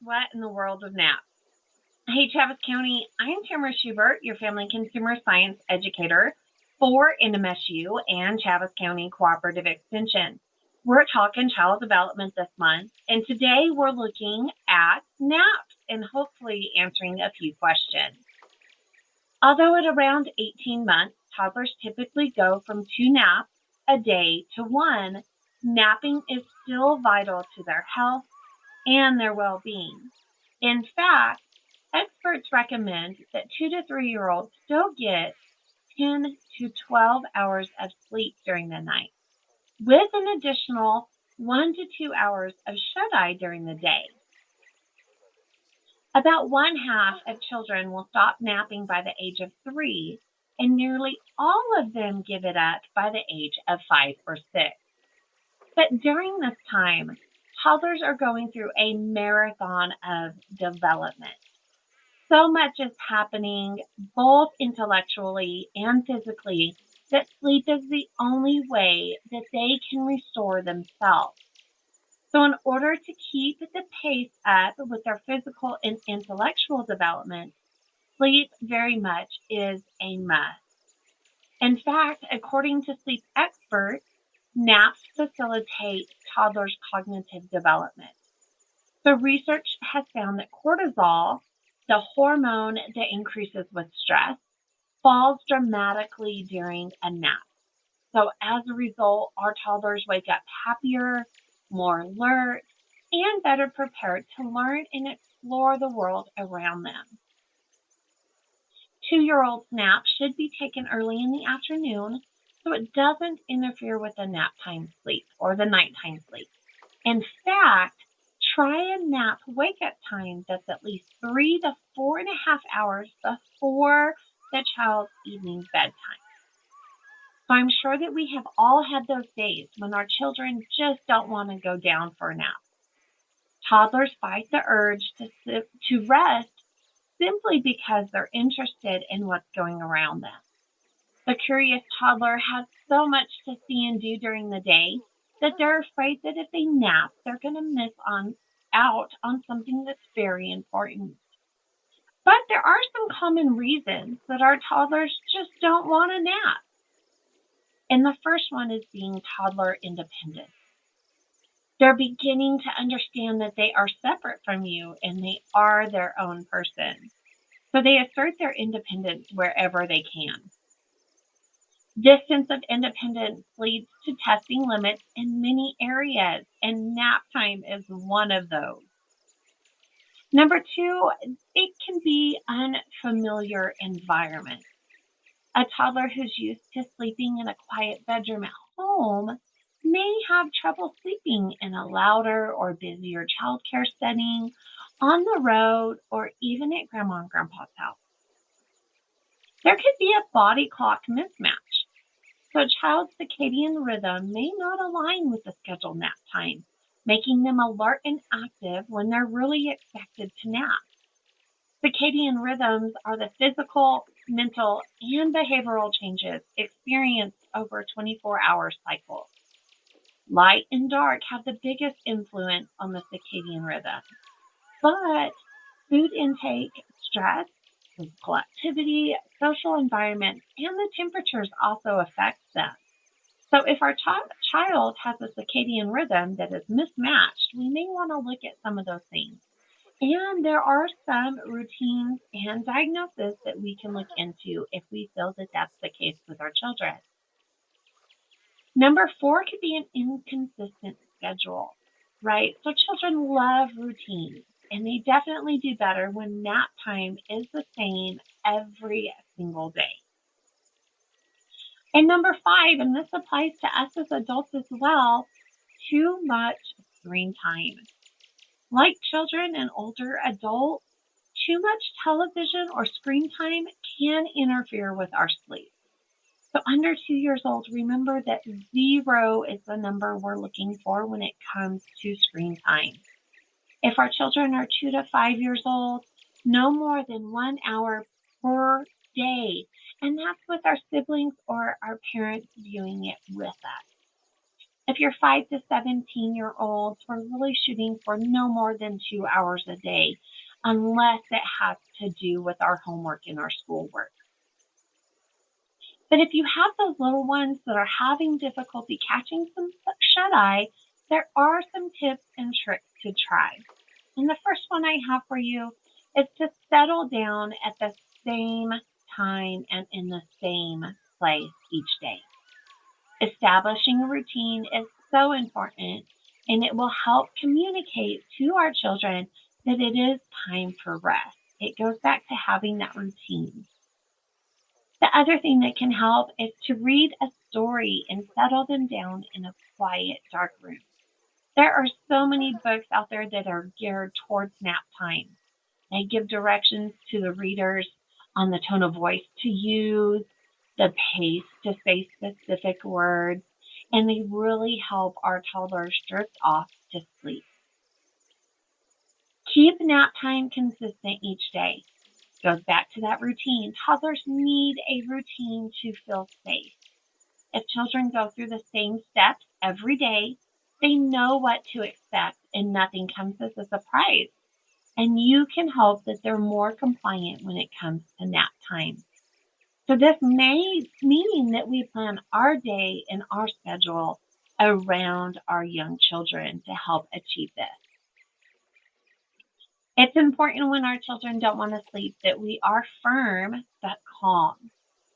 what in the world of naps? Hey, Travis County, I'm Tamara Schubert, your family consumer science educator for NMSU and Travis County Cooperative Extension. We're talking child development this month, and today we're looking at naps and hopefully answering a few questions. Although at around 18 months, toddlers typically go from 2 naps a day to one, napping is still vital to their health and their well being. In fact, experts recommend that 2 to 3 year olds still get 10 to 12 hours of sleep during the night, with an additional 1 to 2 hours of shut eye during the day. About one half of children will stop napping by the age of 3, and nearly all of them give it up by the age of 5 or 6. But during this time, toddlers are going through a marathon of development. So much is happening, both intellectually and physically, that sleep is the only way that they can restore themselves. So, in order to keep the pace up with their physical and intellectual development, sleep very much is a must. In fact, according to sleep experts, naps facilitate toddlers' cognitive development. So, research has found that cortisol, the hormone that increases with stress, falls dramatically during a nap. So, as a result, our toddlers wake up happier, more alert, and better prepared to learn and explore the world around them. 2 year old's nap should be taken early in the afternoon so it doesn't interfere with the nap time sleep or the nighttime sleep. In fact, try a nap wake up time that's at least 3 to 4.5 hours before the child's evening bedtime. So I'm sure that we have all had those days when our children just don't want to go down for a nap. Toddlers fight the urge to rest simply because they're interested in what's going around them. The curious toddler has so much to see and do during the day that they're afraid that if they nap, they're going to miss out on something that's very important. But there are some common reasons that our toddlers just don't want to nap. And the first one is being toddler independent. They're beginning to understand that they are separate from you and they are their own person. So they assert their independence wherever they can. This sense of independence leads to testing limits in many areas, and nap time is one of those. Number two, it can be unfamiliar environment. A toddler who's used to sleeping in a quiet bedroom at home may have trouble sleeping in a louder or busier childcare setting, on the road, or even at grandma and grandpa's house. There could be a body clock mismatch. So a child's circadian rhythm may not align with the scheduled nap time, making them alert and active when they're really expected to nap. Circadian rhythms are the physical, mental, and behavioral changes experienced over 24-hour cycles. Light and dark have the biggest influence on the circadian rhythm, but food intake, stress, physical activity, social environment, and the temperatures also affect them. So if our child has a circadian rhythm that is mismatched, we may want to look at some of those things. And there are some routines and diagnoses that we can look into if we feel that that's the case with our children. Number four could be an inconsistent schedule, right? So children love routines, and they definitely do better when nap time is the same every single day. And number five, and this applies to us as adults as well, too much screen time. Like children and older adults, too much television or screen time can interfere with our sleep. So under 2 years old, remember that 0 is the number we're looking for when it comes to screen time. If our children are 2 to 5 years old, no more than 1 hour per day. And that's with our siblings or our parents viewing it with us. If you're 5 to 17-year-olds, we're really shooting for no more than 2 hours a day, unless it has to do with our homework and our schoolwork. But if you have those little ones that are having difficulty catching some shut-eye, there are some tips and tricks to try. And the first one I have for you is to settle down at the same time and in the same place each day. Establishing a routine is so important, and it will help communicate to our children that it is time for rest. It goes back to having that routine. The other thing that can help is to read a story and settle them down in a quiet, dark room. There are so many books out there that are geared towards nap time. They give directions to the readers on the tone of voice to use, the pace to say specific words, and they really help our toddlers drift off to sleep. Keep nap time consistent each day. Goes back to that routine. Toddlers need a routine to feel safe. If children go through the same steps every day, they know what to expect and nothing comes as a surprise. And you can hope that they're more compliant when it comes to nap time. So this may mean that we plan our day and our schedule around our young children to help achieve this. It's important when our children don't want to sleep that we are firm but calm.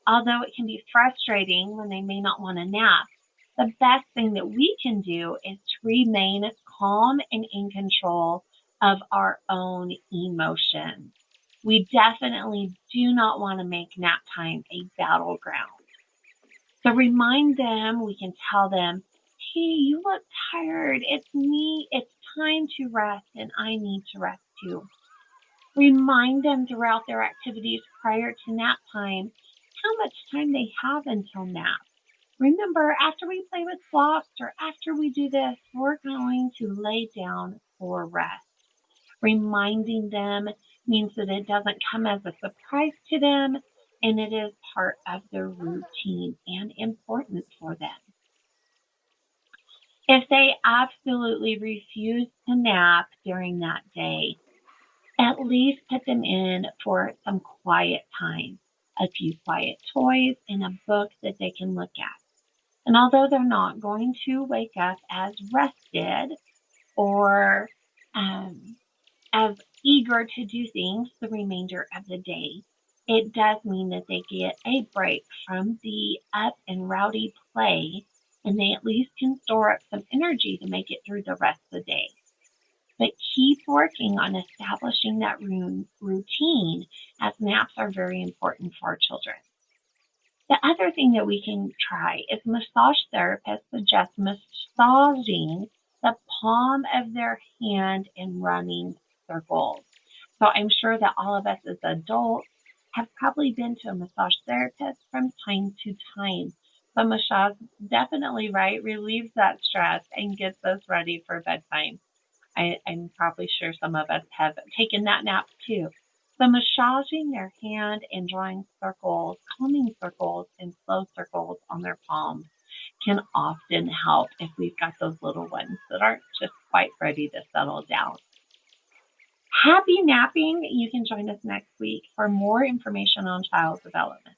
Although it can be frustrating when they may not want to nap, the best thing that we can do is to remain calm and in control of our own emotions. We definitely do not want to make nap time a battleground. So remind them, we can tell them, hey, you look tired. It's me. It's time to rest, and I need to rest too. Remind them throughout their activities prior to nap time how much time they have until nap. Remember, after we play with blocks or after we do this, we're going to lay down for rest. Reminding them means that it doesn't come as a surprise to them, and it is part of their routine and important for them. If they absolutely refuse to nap during that day, at least put them in for some quiet time, a few quiet toys, and a book that they can look at. And although they're not going to wake up as rested or um, as eager to do things the remainder of the day, it does mean that they get a break from the up and rowdy play, and they at least can store up some energy to make it through the rest of the day. But keep working on establishing that routine, as naps are very important for our children. The other thing that we can try is massage therapists suggest massaging the palm of their hand and running circles. So I'm sure that all of us as adults have probably been to a massage therapist from time to time. The massage definitely, right, relieves that stress and gets us ready for bedtime. I'm probably sure some of us have taken that nap too. So massaging their hand and drawing circles, calming circles and slow circles on their palms can often help if we've got those little ones that aren't just quite ready to settle down. Happy napping. You can join us next week for more information on child development.